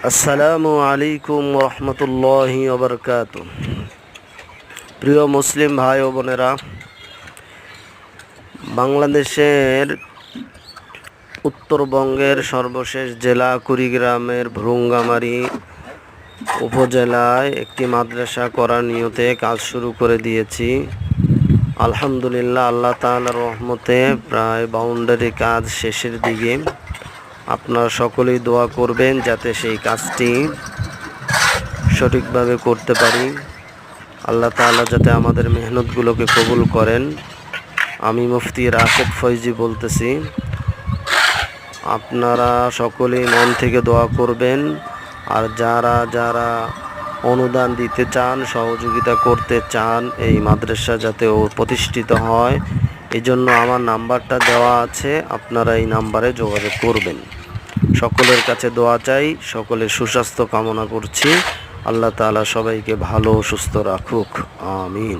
আসসালামু আলাইকুম রহমতুল্লাহি ওবরকাত। প্রিয় মুসলিম ভাই ও বোনেরা, বাংলাদেশের উত্তরবঙ্গের সর্বশেষ জেলা কুড়িগ্রামের ভ্রুঙ্গামারী উপজেলায় একটি মাদ্রাসা করার নিয়তে কাজ শুরু করে দিয়েছি। আলহামদুলিল্লাহ, আল্লাহ তাআলার রহমতে প্রায় বাউন্ডারি কাজ শেষের দিকে। আপনারা সকলেই দোয়া করবেন যাতে সেই কাজটি সঠিকভাবে করতে পারি। আল্লাহ তাআলা যাতে আমাদের মেহনতগুলোকে কবুল করেন। আমি মুফতি রাশেদ ফয়জি বলতেছি। আপনারা সকলেই মন থেকে দোয়া করবেন। আর যারা যারা অনুদান দিতে চান, সহযোগিতা করতে চান এই মাদ্রাসা যাতে প্রতিষ্ঠিত হয়, এই জন্য আমার নাম্বারটা দেওয়া আছে, আপনারা এই নাম্বারে যোগাযোগ করবেন। সকলের কাছে দোয়া চাই, সকলের সুস্বাস্থ্য কামনা করছি। আল্লাহ তাআলা সবাইকে ভালো ও সুস্থ রাখুক, আমিন।